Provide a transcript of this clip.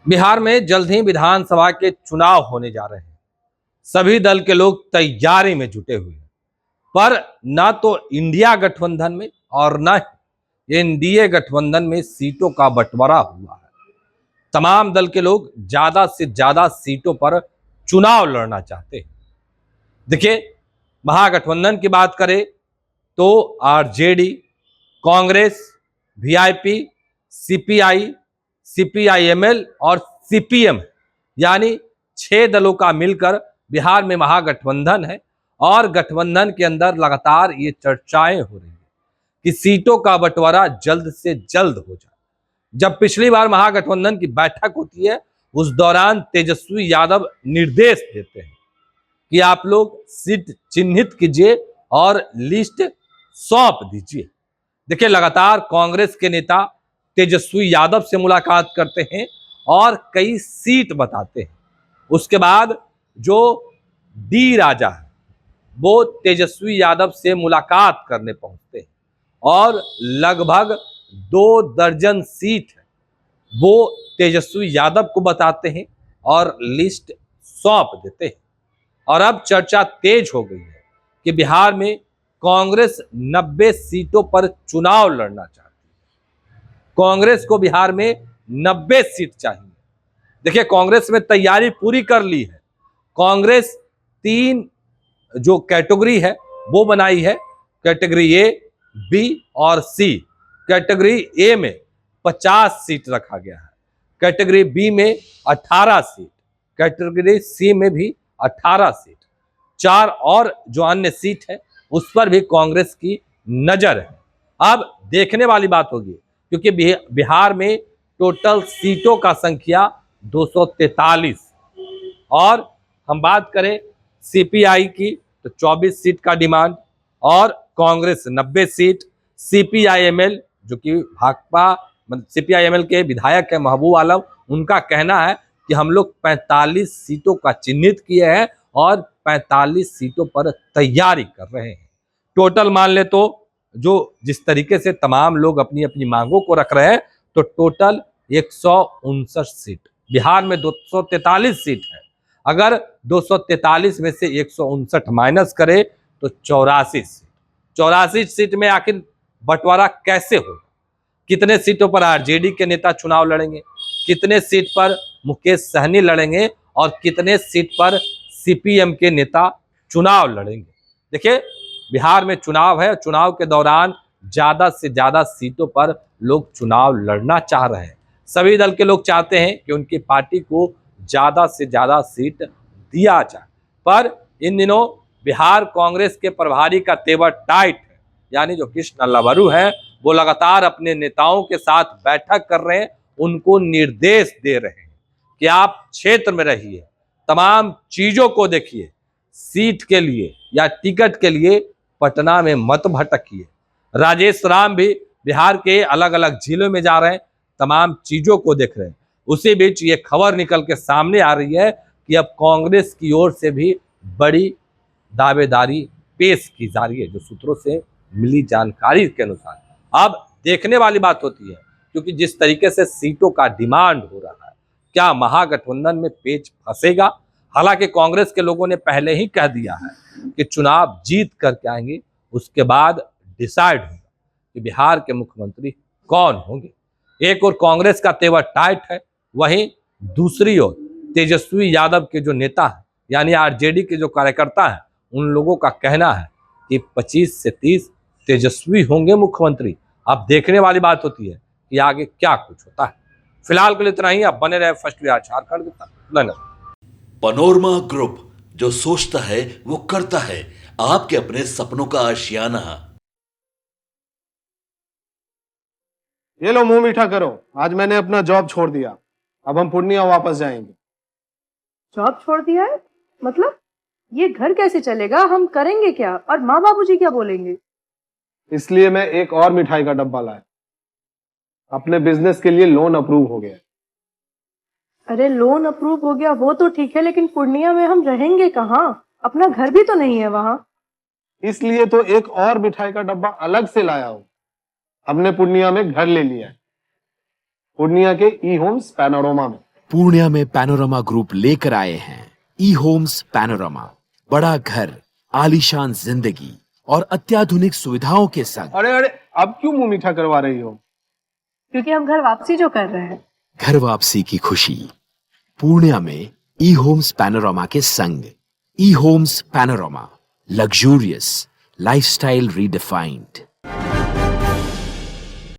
बिहार में जल्द ही विधानसभा के चुनाव होने जा रहे हैं। सभी दल के लोग तैयारी में जुटे हुए हैं, पर ना तो इंडिया गठबंधन में और न एनडीए गठबंधन में सीटों का बंटवारा हुआ है। तमाम दल के लोग ज्यादा से ज्यादा सीटों पर चुनाव लड़ना चाहते हैं। देखिए, महागठबंधन की बात करें तो RJD, Congress, VIP, CPI, CPIML और सीपीएम, यानी 6 दलों का मिलकर बिहार में महागठबंधन है। और गठबंधन के अंदर लगातार ये चर्चाएं हो रही है कि सीटों का बंटवारा जल्द से जल्द हो जाए। जब पिछली बार महागठबंधन की बैठक होती है, उस दौरान तेजस्वी यादव निर्देश देते हैं कि आप लोग सीट चिन्हित कीजिए और लिस्ट सौंप दीजिए। देखिए, लगातार कांग्रेस के नेता तेजस्वी यादव से मुलाकात करते हैं और कई सीट बताते हैं। उसके बाद जो डी राजा है वो तेजस्वी यादव से मुलाकात करने पहुंचते हैं और लगभग 2 दर्जन सीट है वो तेजस्वी यादव को बताते हैं और लिस्ट सौंप देते हैं। और अब चर्चा तेज हो गई है कि बिहार में कांग्रेस 90 सीटों पर चुनाव लड़ना चाहती है। कांग्रेस को बिहार में 90 सीट चाहिए। देखिए, कांग्रेस में तैयारी पूरी कर ली है। कांग्रेस 3 जो कैटेगरी है वो बनाई है। कैटेगरी ए, बी और सी। कैटेगरी ए में 50 सीट रखा गया है, कैटेगरी बी में 18 सीट, कैटेगरी सी में भी 18 सीट, 4 और जो अन्य सीट है उस पर भी कांग्रेस की नजर है। अब देखने वाली बात होगी, क्योंकि बिहार में टोटल सीटों का संख्या 243 और हम बात करें सीपीआई की तो 24 सीट का डिमांड और कांग्रेस 90 सीट। सीपीआईएमएल जो कि भाकपा सीपीआईएमएल के विधायक है महबूब आलम, उनका कहना है कि हम लोग 45 सीटों का चिन्हित किए हैं और 45 सीटों पर तैयारी कर रहे हैं। टोटल मान ले तो जो जिस तरीके से तमाम लोग अपनी अपनी मांगों को रख रहे हैं तो टोटल 159 सीट। बिहार में 243 सीट है। अगर 243 में से 159 माइनस करे तो 84 सीट। 84 सीट में आखिर बंटवारा कैसे होगा? कितने सीटों पर आरजेडी के नेता चुनाव लड़ेंगे, कितने सीट पर मुकेश सहनी लड़ेंगे और कितने सीट पर सीपीएम के नेता चुनाव लड़ेंगे? देखिए, बिहार में चुनाव है। चुनाव के दौरान ज्यादा से ज्यादा सीटों पर लोग चुनाव लड़ना चाह रहे हैं। सभी दल के लोग चाहते हैं कि उनकी पार्टी को ज्यादा से ज्यादा सीट दिया जाए, पर इन दिनों बिहार कांग्रेस के प्रभारी का तेवर टाइट है। यानी जो कृष्ण लवरू है वो लगातार अपने नेताओं के साथ बैठक कर रहे हैं, उनको निर्देश दे रहे हैं कि आप क्षेत्र में रहिए, तमाम चीजों को देखिए, सीट के लिए या टिकट के लिए पटना में मत भटकिए। राजेश राम भी बिहार के अलग अलग जिलों में जा रहे हैं, तमाम चीजों को देख रहे हैं। उसी बीच ये खबर निकल के सामने आ रही है कि अब कांग्रेस की ओर से भी बड़ी दावेदारी पेश की जा रही है, जो सूत्रों से मिली जानकारी के अनुसार। अब देखने वाली बात होती है, क्योंकि जिस तरीके से सीटों का डिमांड हो रहा है, क्या महागठबंधन में पेच फंसेगा? हालांकि कांग्रेस के लोगों ने पहले ही कह दिया है कि चुनाव जीत करके आएंगे, उसके बाद डिसाइड होगा कि बिहार के मुख्यमंत्री कौन होंगे। एक और कांग्रेस का तेवर टाइट है, वहीं दूसरी ओर तेजस्वी यादव के जो नेता हैं यानी आरजेडी के जो कार्यकर्ता हैं, उन लोगों का कहना है कि 25 से 30 तेजस्वी होंगे मुख्यमंत्री। अब देखने वाली बात होती है कि आगे क्या कुछ होता है। फिलहाल के लिए इतना ही। आप बने रहे फर्स्ट बिहार झारखंड के साथ। धन्यवाद। पनोरमा ग्रुप, जो सोचता है वो करता है। आपके अपने सपनों का आशियाना। ये लो, मुंह मीठा करो। आज मैंने अपना जॉब छोड़ दिया, अब हम पूर्णिया वापस जाएंगे। जॉब छोड़ दिया है? मतलब ये घर कैसे चलेगा? हम करेंगे क्या? और माँ बाबूजी क्या बोलेंगे? इसलिए मैं एक और मिठाई का डब्बा लाया। अपने बिजनेस के लिए लोन अप्रूव हो गया। अरे लोन अप्रूव हो गया वो तो ठीक है, लेकिन पूर्णिया में हम रहेंगे कहाँ? अपना घर भी तो नहीं है वहां। इसलिए तो एक और मिठाई का डब्बा अलग से लाया हूं। हमने पूर्णिया में घर ले लिया है, पूर्णिया के ई होम्स पैनोरमा में। पूर्णिया में पैनोरमा ग्रुप लेकर आए हैं ई होम्स पैनोरमा। बड़ा घर, आलीशान जिंदगी और अत्याधुनिक सुविधाओं के संग। अरे अरे, अब क्यों मुंह मीठा करवा रही हो? क्योंकि हम घर वापसी जो कर रहे हैं। घर वापसी की खुशी पूर्णिया में ई होम्स पैनोरमा के संग। ई homes panorama, luxurious lifestyle redefined.